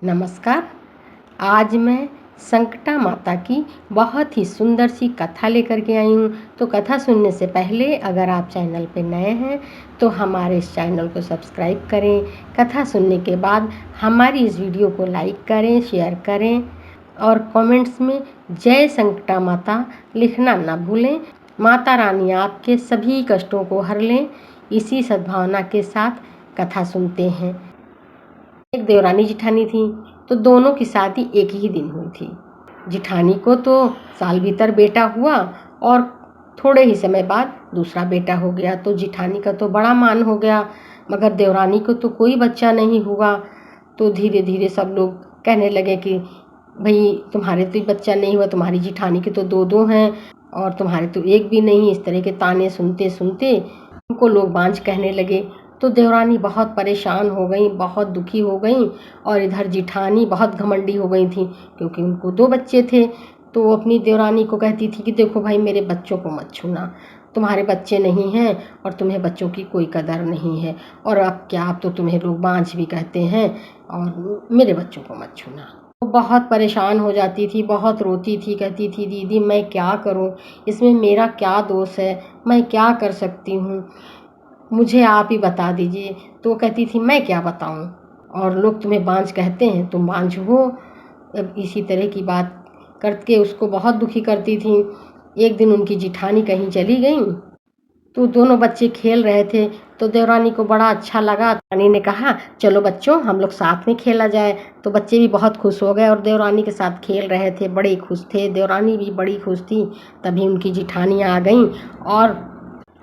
नमस्कार। आज मैं संकटा माता की बहुत ही सुंदर सी कथा लेकर के आई हूँ। तो कथा सुनने से पहले अगर आप चैनल पे नए हैं तो हमारे इस चैनल को सब्सक्राइब करें। कथा सुनने के बाद हमारी इस वीडियो को लाइक करें, शेयर करें और कमेंट्स में जय संकटा माता लिखना ना भूलें। माता रानी आपके सभी कष्टों को हर लें। इसी सद्भावना के साथ कथा सुनते हैं। एक देवरानी जिठानी थी, तो दोनों की शादी एक ही दिन हुई थी। जिठानी को तो साल भीतर बेटा हुआ और थोड़े ही समय बाद दूसरा बेटा हो गया। तो जिठानी का तो बड़ा मान हो गया, मगर देवरानी को तो कोई बच्चा नहीं हुआ। तो धीरे धीरे सब लोग कहने लगे कि भाई तुम्हारे तो बच्चा नहीं हुआ, तुम्हारी जिठानी के तो दो हैं और तुम्हारे तो एक भी नहीं। इस तरह के ताने सुनते सुनते उनको लोग बांझ कहने लगे। तो देवरानी बहुत परेशान हो गई, बहुत दुखी हो गई और इधर जिठानी बहुत घमंडी हो गई थी क्योंकि उनको 2 बच्चे थे। तो वो अपनी देवरानी को कहती थी कि देखो भाई, मेरे बच्चों को मत छूना, तुम्हारे बच्चे नहीं हैं और तुम्हें बच्चों की कोई कदर नहीं है, और अब क्या, अब तो तुम्हें लोग बांझ भी कहते हैं और मेरे बच्चों को मत छूना। वो बहुत परेशान हो जाती थी, बहुत रोती थी, कहती थी दीदी मैं क्या करूं, इसमें मेरा क्या दोष है, मैं क्या कर सकती हूँ, मुझे आप ही बता दीजिए। तो वो कहती थी मैं क्या बताऊं, और लोग तुम्हें बांझ कहते हैं, तुम बांझ हो। अब इसी तरह की बात करके उसको बहुत दुखी करती थी। एक दिन उनकी जिठानी कहीं चली गई, तो दोनों बच्चे खेल रहे थे। तो देवरानी को बड़ा अच्छा लगा। रानी ने कहा चलो बच्चों, हम लोग साथ में खेला जाए। तो बच्चे भी बहुत खुश हो गए और देवरानी के साथ खेल रहे थे, बड़े खुश थे। देवरानी भी बड़ी खुश थी। तभी उनकी जिठानी आ गई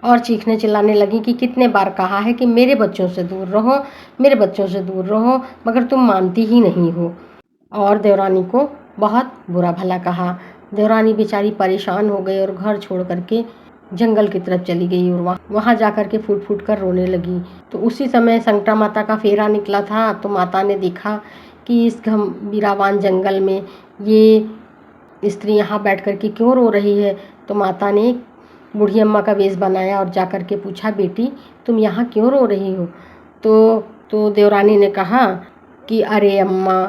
और चीखने चिल्लाने लगी कि कितने बार कहा है कि मेरे बच्चों से दूर रहो, मेरे बच्चों से दूर रहो, मगर तुम मानती ही नहीं हो। और देवरानी को बहुत बुरा भला कहा। देवरानी बेचारी परेशान हो गई और घर छोड़ करके जंगल की तरफ चली गई और वहाँ जा कर के फूट फूट कर रोने लगी। तो उसी समय संकटा माता का फेरा निकला था। तो माता ने देखा कि इस वीरावान जंगल में ये स्त्री यहाँ बैठ कर के क्यों रो रही है। तो माता ने बूढ़ी अम्मा का वेश बनाया और जा कर के पूछा बेटी तुम यहाँ क्यों रो रही हो। तो देवरानी ने कहा कि अरे अम्मा,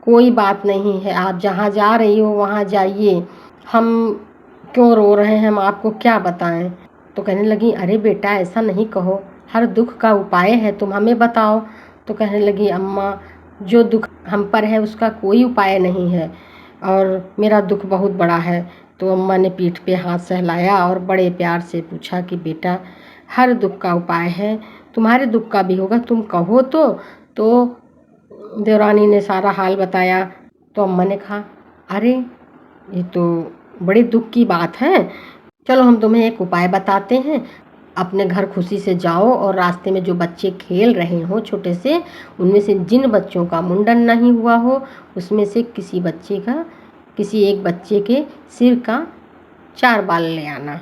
कोई बात नहीं है, आप जहाँ जा रही हो वहाँ जाइए, हम क्यों रो रहे हैं हम आपको क्या बताएं। तो कहने लगी अरे बेटा ऐसा नहीं कहो, हर दुख का उपाय है, तुम हमें बताओ। तो कहने लगी अम्मा, जो दुख हम पर है उसका कोई उपाय नहीं है और मेरा दुख बहुत बड़ा है। तो अम्मा ने पीठ पे हाथ सहलाया और बड़े प्यार से पूछा कि बेटा हर दुख का उपाय है, तुम्हारे दुख का भी होगा, तुम कहो तो देवरानी ने सारा हाल बताया। तो अम्मा ने कहा अरे ये तो बड़े दुख की बात है, चलो हम तुम्हें एक उपाय बताते हैं। अपने घर खुशी से जाओ और रास्ते में जो बच्चे खेल रहे हो छोटे से, उनमें से जिन बच्चों का मुंडन नहीं हुआ हो उसमें से किसी एक बच्चे के सिर का 4 बाल ले आना।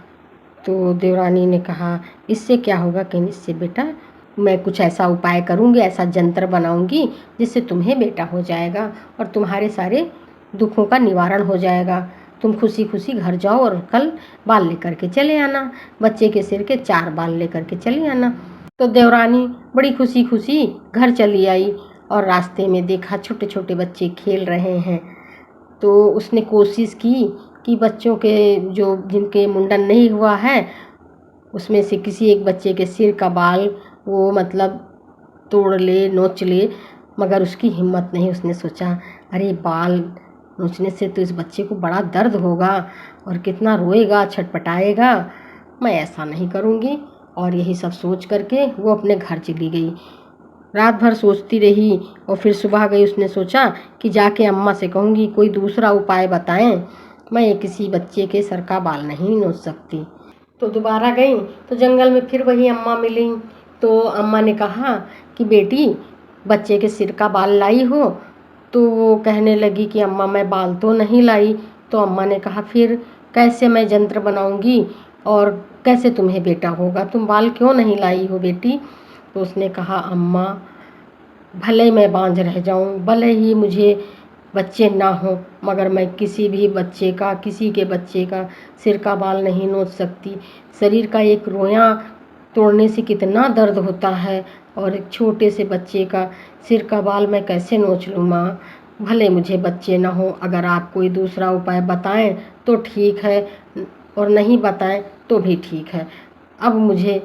तो देवरानी ने कहा इससे क्या होगा। कहीं इससे बेटा मैं कुछ ऐसा उपाय करूँगी, ऐसा जंतर बनाऊँगी जिससे तुम्हें बेटा हो जाएगा और तुम्हारे सारे दुखों का निवारण हो जाएगा। तुम खुशी खुशी घर जाओ और कल बाल लेकर के चले आना, बच्चे के सिर के 4 बाल लेकर के चले आना। तो देवरानी बड़ी खुशी खुशी घर चली आई और रास्ते में देखा छोटे छोटे बच्चे खेल रहे हैं। तो उसने कोशिश की कि बच्चों के जिनके मुंडन नहीं हुआ है उसमें से किसी एक बच्चे के सिर का बाल वो मतलब तोड़ ले, नोच ले, मगर उसकी हिम्मत नहीं। उसने सोचा अरे बाल नोचने से तो इस बच्चे को बड़ा दर्द होगा और कितना रोएगा, छटपटाएगा, मैं ऐसा नहीं करूँगी। और यही सब सोच करके वो अपने घर चली गई। रात भर सोचती रही और फिर सुबह गई। उसने सोचा कि जाके अम्मा से कहूँगी कोई दूसरा उपाय बताएं, मैं किसी बच्चे के सर का बाल नहीं नोच सकती। तो दोबारा गई तो जंगल में फिर वही अम्मा मिली। तो अम्मा ने कहा कि बेटी बच्चे के सिर का बाल लाई हो। तो वो कहने लगी कि अम्मा मैं बाल तो नहीं लाई। तो अम्मा ने कहा फिर कैसे मैं जंत्र बनाऊंगी और कैसे तुम्हें बेटा होगा, तुम बाल क्यों नहीं लाई हो बेटी। तो उसने कहा अम्मा भले मैं बांझ रह जाऊं, भले ही मुझे बच्चे ना हो, मगर मैं किसी के बच्चे का सिर का बाल नहीं नोच सकती। शरीर का एक रोया तोड़ने से कितना दर्द होता है, और एक छोटे से बच्चे का सिर का बाल मैं कैसे नोच लूँ माँ? भले मुझे बच्चे ना हो, अगर आप कोई दूसरा उपाय बताएं तो ठीक है, और नहीं बताएं तो भी ठीक है। अब मुझे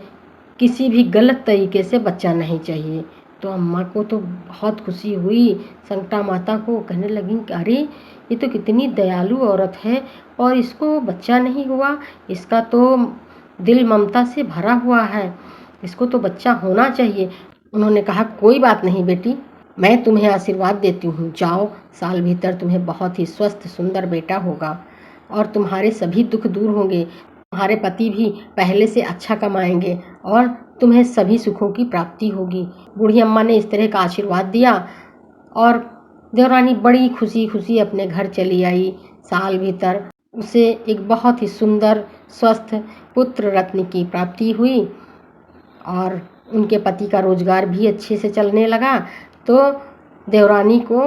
किसी भी गलत तरीके से बच्चा नहीं चाहिए। तो अम्मा को तो बहुत खुशी हुई, संकटा माता को। कहने लगी कि अरे ये तो कितनी दयालु औरत है, और इसको बच्चा नहीं हुआ, इसका तो दिल ममता से भरा हुआ है, इसको तो बच्चा होना चाहिए। उन्होंने कहा कोई बात नहीं बेटी, मैं तुम्हें आशीर्वाद देती हूँ, जाओ, साल भीतर तुम्हें बहुत ही स्वस्थ सुंदर बेटा होगा और तुम्हारे सभी दुख दूर होंगे, तुम्हारे पति भी पहले से अच्छा कमाएंगे और तुम्हें सभी सुखों की प्राप्ति होगी। बूढ़ी अम्मा ने इस तरह का आशीर्वाद दिया और देवरानी बड़ी खुशी खुशी अपने घर चली आई। साल भीतर उसे एक बहुत ही सुंदर स्वस्थ पुत्र रत्न की प्राप्ति हुई और उनके पति का रोजगार भी अच्छे से चलने लगा। तो देवरानी को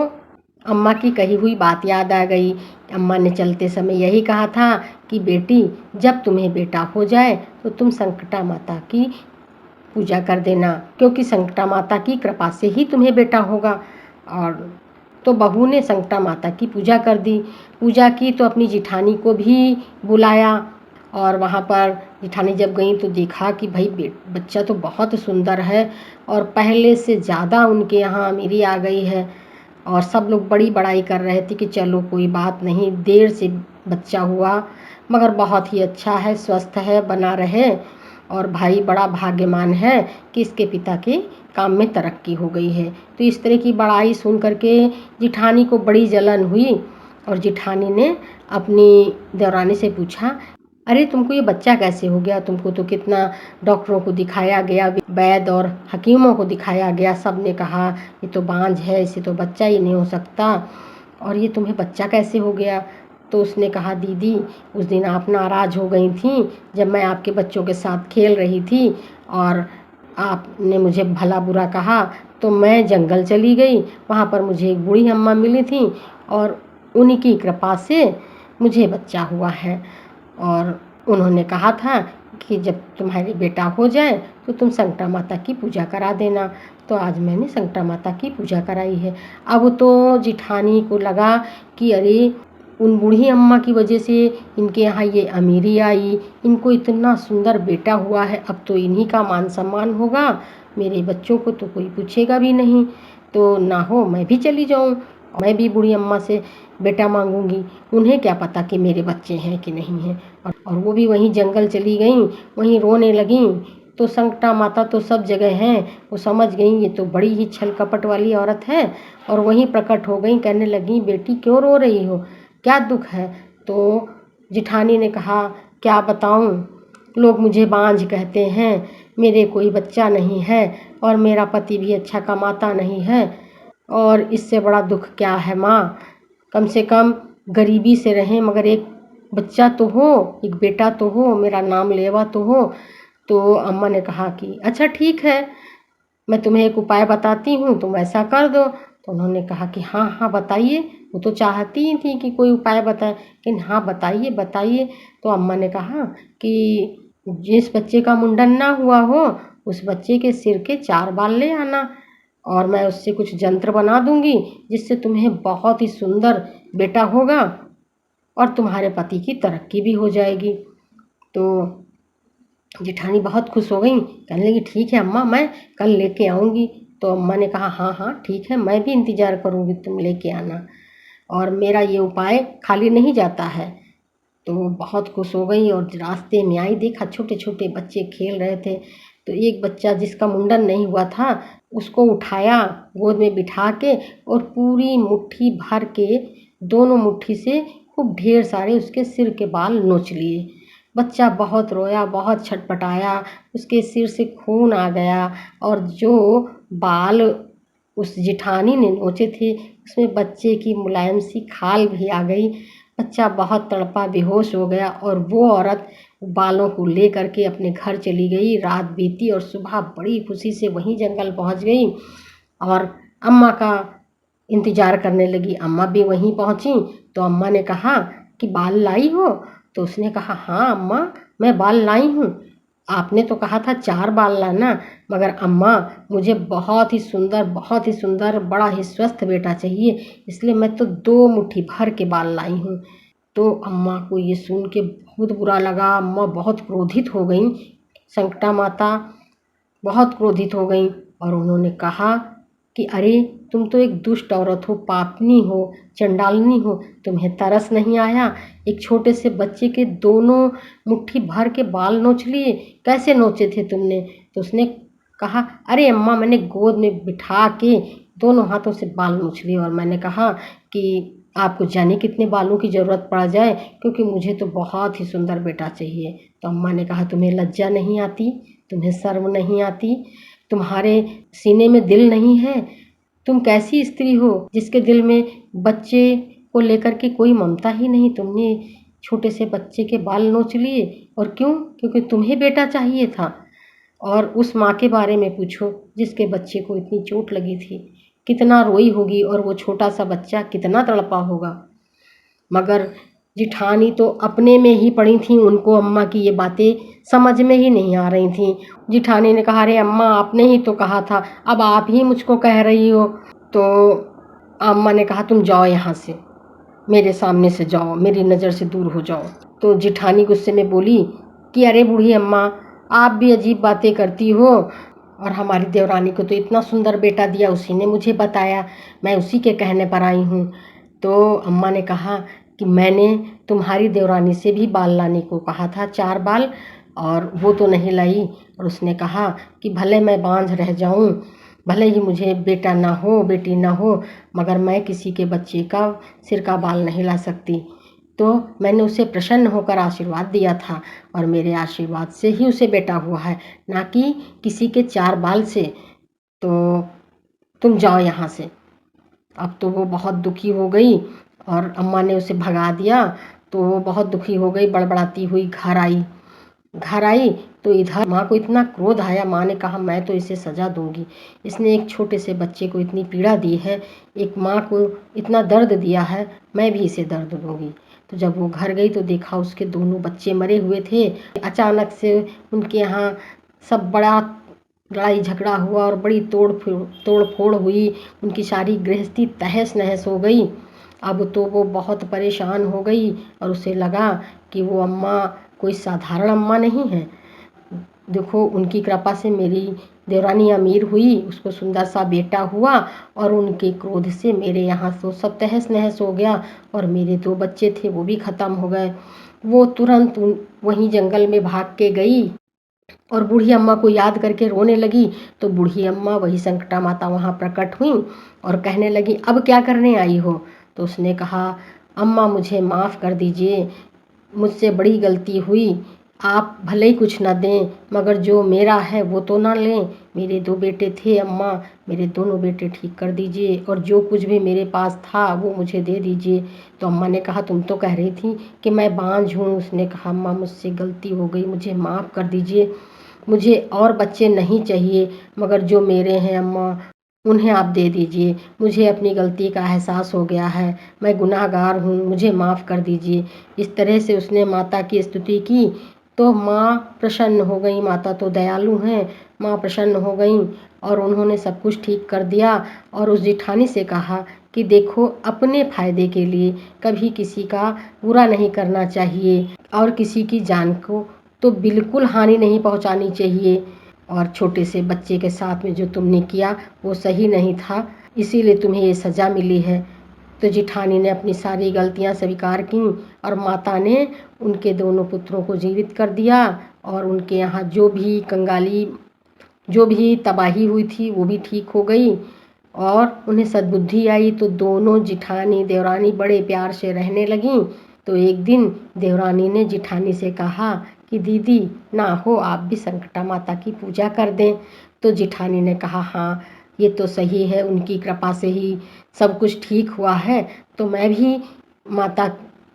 अम्मा की कही हुई बात याद आ गई। अम्मा ने चलते समय यही कहा था कि बेटी, जब तुम्हें बेटा हो जाए तो तुम संकटा माता की पूजा कर देना, क्योंकि संकटा माता की कृपा से ही तुम्हें बेटा होगा। और तो बहू ने संकटा माता की पूजा कर दी। पूजा की तो अपनी जिठानी को भी बुलाया और वहाँ पर जिठानी जब गई तो देखा कि भाई बच्चा तो बहुत सुंदर है और पहले से ज़्यादा उनके यहाँ अमीरी आ गई है। और सब लोग बड़ी बड़ाई कर रहे थे कि चलो कोई बात नहीं, देर से बच्चा हुआ मगर बहुत ही अच्छा है, स्वस्थ है, बना रहे। और भाई बड़ा भाग्यवान है कि इसके पिता के काम में तरक्की हो गई है। तो इस तरह की बड़ाई सुन करके जिठानी को बड़ी जलन हुई और जिठानी ने अपनी देवरानी से पूछा, अरे तुमको ये बच्चा कैसे हो गया? तुमको तो कितना डॉक्टरों को दिखाया गया, वैद्य और हकीमों को दिखाया गया, सब ने कहा ये तो बांझ है, इसे तो बच्चा ही नहीं हो सकता, और ये तुम्हें बच्चा कैसे हो गया? तो उसने कहा, दीदी उस दिन आप नाराज़ हो गई थी जब मैं आपके बच्चों के साथ खेल रही थी और आपने मुझे भला बुरा कहा, तो मैं जंगल चली गई। वहाँ पर मुझे एक बूढ़ी अम्मा मिली थी और उन्हीं की कृपा से मुझे बच्चा हुआ है। और उन्होंने कहा था कि जब तुम्हारी बेटा हो जाए तो तुम संकटा माता की पूजा करा देना। तो आज मैंने संकटा माता की पूजा कराई है। अब तो जिठानी को लगा कि अरे उन बूढ़ी अम्मा की वजह से इनके यहाँ ये अमीरी आई, इनको इतना सुंदर बेटा हुआ है, अब तो इन्हीं का मान सम्मान होगा, मेरे बच्चों को तो कोई पूछेगा भी नहीं। तो ना हो मैं भी चली जाऊँ, मैं भी बूढ़ी अम्मा से बेटा मांगूंगी, उन्हें क्या पता कि मेरे बच्चे हैं कि नहीं हैं। और वो भी वहीं जंगल चली गई, वहीं रोने लगी। तो संकटा माता तो सब जगह हैं, वो समझ गई ये तो बड़ी ही छल कपट वाली औरत है और वहीं प्रकट हो गई। कहने लगी, बेटी क्यों रो रही हो, क्या दुख है? तो जिठानी ने कहा, क्या बताऊं, लोग मुझे बांझ कहते हैं, मेरे कोई बच्चा नहीं है और मेरा पति भी अच्छा कमाता नहीं है, और इससे बड़ा दुख क्या है माँ? कम से कम गरीबी से रहें मगर एक बच्चा तो हो, एक बेटा तो हो, मेरा नाम लेवा तो हो। तो अम्मा ने कहा कि अच्छा ठीक है, मैं तुम्हें एक उपाय बताती हूँ, तुम ऐसा कर दो। तो उन्होंने कहा कि हाँ हाँ बताइए। वो तो चाहती ही थी कि कोई उपाय बताए, लेकिन हाँ बताइए बताइए। तो अम्मा ने कहा कि जिस बच्चे का मुंडन ना हुआ हो उस बच्चे के सिर के 4 बाल ले आना और मैं उससे कुछ यंत्र बना दूंगी जिससे तुम्हें बहुत ही सुंदर बेटा होगा और तुम्हारे पति की तरक्की भी हो जाएगी। तो जेठानी बहुत खुश हो गई, कहने लगी ठीक है अम्मा, मैं कल लेके आऊँगी। तो अम्मा ने कहा हाँ हाँ ठीक है, मैं भी इंतज़ार करूँगी, तुम लेके आना, और मेरा ये उपाय खाली नहीं जाता है। तो बहुत खुश हो गई और रास्ते में आई, देखा छोटे छोटे बच्चे खेल रहे थे। तो एक बच्चा जिसका मुंडन नहीं हुआ था उसको उठाया, गोद में बिठा के और पूरी मुट्ठी भर के, दोनों मुट्ठी से खूब ढेर सारे उसके सिर के बाल नोच लिए। बच्चा बहुत रोया, बहुत छटपटाया, उसके सिर से खून आ गया और जो बाल उस जेठानी ने नोचे थे उसमें बच्चे की मुलायम सी खाल भी आ गई। बच्चा बहुत तड़पा, बेहोश हो गया और वो औरत बालों को ले करके अपने घर चली गई। रात बीती और सुबह बड़ी खुशी से वहीं जंगल पहुंच गई और अम्मा का इंतज़ार करने लगी। अम्मा भी वहीं पहुंची तो अम्मा ने कहा कि बाल लाई हो? तो उसने कहा हाँ अम्मा, मैं बाल लाई हूँ। आपने तो कहा था 4 बाल लाना, मगर अम्मा मुझे बहुत ही सुंदर बड़ा ही स्वस्थ बेटा चाहिए, इसलिए मैं तो 2 मुट्ठी भर के बाल लाई हूँ। तो अम्मा को ये सुन के बहुत बुरा लगा। अम्मा बहुत क्रोधित हो गईं। संकटा माता बहुत क्रोधित हो गईं और उन्होंने कहा कि अरे तुम तो एक दुष्ट औरत हो, पापनी हो, चंडालनी हो, तुम्हें तरस नहीं आया? एक छोटे से बच्चे के दोनों मुट्ठी भर के बाल नोच लिए, कैसे नोचे थे तुमने? तो उसने कहा, अरे अम्मा मैंने गोद में बिठा के दोनों हाथों से बाल नोच लिए और मैंने कहा कि आपको जाने कितने बालों की ज़रूरत पड़ जाए, क्योंकि मुझे तो बहुत ही सुंदर बेटा चाहिए। तो अम्मा ने कहा, तुम्हें लज्जा नहीं आती? तुम्हें शर्म नहीं आती? तुम्हारे सीने में दिल नहीं है? तुम कैसी स्त्री हो जिसके दिल में बच्चे को लेकर के कोई ममता ही नहीं? तुमने छोटे से बच्चे के बाल नोच लिए, और क्यों? क्योंकि तुम्हें बेटा चाहिए था। और उस माँ के बारे में पूछो जिसके बच्चे को इतनी चोट लगी थी, कितना रोई होगी, और वो छोटा सा बच्चा कितना तड़पा होगा। मगर जिठानी तो अपने में ही पड़ी थी, उनको अम्मा की ये बातें समझ में ही नहीं आ रही थीं। जिठानी ने कहा, अरे अम्मा आपने ही तो कहा था, अब आप ही मुझको कह रही हो। तो अम्मा ने कहा, तुम जाओ यहाँ से, मेरे सामने से जाओ, मेरी नज़र से दूर हो जाओ। तो जिठानी गुस्से में बोली कि अरे बूढ़ी अम्मा, आप भी अजीब बातें करती हो, और हमारी देवरानी को तो इतना सुंदर बेटा दिया, उसी ने मुझे बताया, मैं उसी के कहने पर आई हूँ। तो अम्मा ने कहा कि मैंने तुम्हारी देवरानी से भी बाल लाने को कहा था, 4 बाल, और वो तो नहीं लाई। और उसने कहा कि भले मैं बांझ रह जाऊं, भले ही मुझे बेटा ना हो, बेटी ना हो, मगर मैं किसी के बच्चे का सिर का बाल नहीं ला सकती। तो मैंने उसे प्रसन्न होकर आशीर्वाद दिया था, और मेरे आशीर्वाद से ही उसे बेटा हुआ है, ना कि किसी के 4 बाल से। तो तुम जाओ यहाँ से। अब तो वो बहुत दुखी हो गई और अम्मा ने उसे भगा दिया। तो वो बहुत दुखी हो गई, बड़बड़ाती हुई घर आई। तो इधर माँ को इतना क्रोध आया। माँ ने कहा, मैं तो इसे सज़ा दूंगी, इसने एक छोटे से बच्चे को इतनी पीड़ा दी है, एक माँ को इतना दर्द दिया है, मैं भी इसे दर्द दूंगी। तो जब वो घर गई तो देखा उसके दोनों बच्चे मरे हुए थे। अचानक से उनके यहाँ सब बड़ा लड़ाई झगड़ा हुआ और बड़ी तोड़ फोड़ हुई। उनकी सारी गृहस्थी तहस नहस हो गई। अब तो वो बहुत परेशान हो गई और उसे लगा कि वो अम्मा कोई साधारण अम्मा नहीं है। देखो, उनकी कृपा से मेरी देवरानी अमीर हुई, उसको सुंदर सा बेटा हुआ, और उनके क्रोध से मेरे यहाँ तो सब तहस नहस हो गया, और मेरे 2 बच्चे थे वो भी ख़त्म हो गए। वो तुरंत वहीं जंगल में भाग के गई और बूढ़ी अम्मा को याद करके रोने लगी। तो बूढ़ी अम्मा, वही संकटा माता, वहाँ प्रकट हुई और कहने लगी, अब क्या करने आई हो? तो उसने कहा, अम्मा मुझे माफ़ कर दीजिए, मुझसे बड़ी गलती हुई। आप भले ही कुछ ना दें, मगर जो मेरा है वो तो ना लें। मेरे 2 बेटे थे अम्मा, मेरे दोनों बेटे ठीक कर दीजिए, और जो कुछ भी मेरे पास था वो मुझे दे दीजिए। तो अम्मा ने कहा, तुम तो कह रही थी कि मैं बांझ हूँ। उसने कहा, अम्मा मुझसे गलती हो गई, मुझे माफ़ कर दीजिए, मुझे और बच्चे नहीं चाहिए, मगर जो मेरे हैं अम्मा उन्हें आप दे दीजिए। मुझे अपनी गलती का एहसास हो गया है, मैं गुनाहगार हूँ, मुझे माफ़ कर दीजिए। इस तरह से उसने माता की स्तुति की। तो माँ प्रसन्न हो गई, माता तो दयालु हैं। माँ प्रसन्न हो गई और उन्होंने सब कुछ ठीक कर दिया, और उस जिठानी से कहा कि देखो, अपने फ़ायदे के लिए कभी किसी का बुरा नहीं करना चाहिए, और किसी की जान को तो बिल्कुल हानि नहीं पहुंचानी चाहिए। और छोटे से बच्चे के साथ में जो तुमने किया वो सही नहीं था, इसीलिए तुम्हें ये सज़ा मिली है। तो जिठानी ने अपनी सारी गलतियां स्वीकार की, और माता ने उनके दोनों पुत्रों को जीवित कर दिया, और उनके यहाँ जो भी तबाही हुई थी वो भी ठीक हो गई, और उन्हें सद्बुद्धि आई। तो दोनों जिठानी देवरानी बड़े प्यार से रहने लगीं। तो एक दिन देवरानी ने जिठानी से कहा कि दीदी ना हो, आप भी संकटा माता की पूजा कर दें। तो जिठानी ने कहा, हाँ ये तो सही है, उनकी कृपा से ही सब कुछ ठीक हुआ है, तो मैं भी माता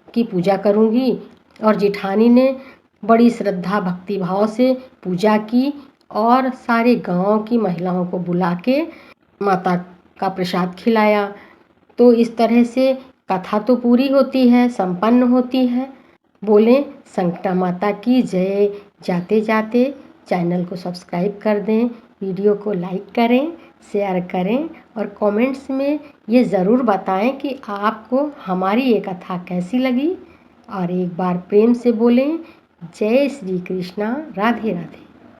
की पूजा करूँगी। और जिठानी ने बड़ी श्रद्धा भक्ति भाव से पूजा की, और सारे गांव की महिलाओं को बुला के माता का प्रसाद खिलाया। तो इस तरह से कथा तो पूरी होती है, संपन्न होती है। बोलें संकटा माता की जय। जाते जाते चैनल को सब्सक्राइब कर दें, वीडियो को लाइक करें, शेयर करें और कमेंट्स में ये ज़रूर बताएं कि आपको हमारी ये कथा कैसी लगी। और एक बार प्रेम से बोलें, जय श्री कृष्णा, राधे राधे।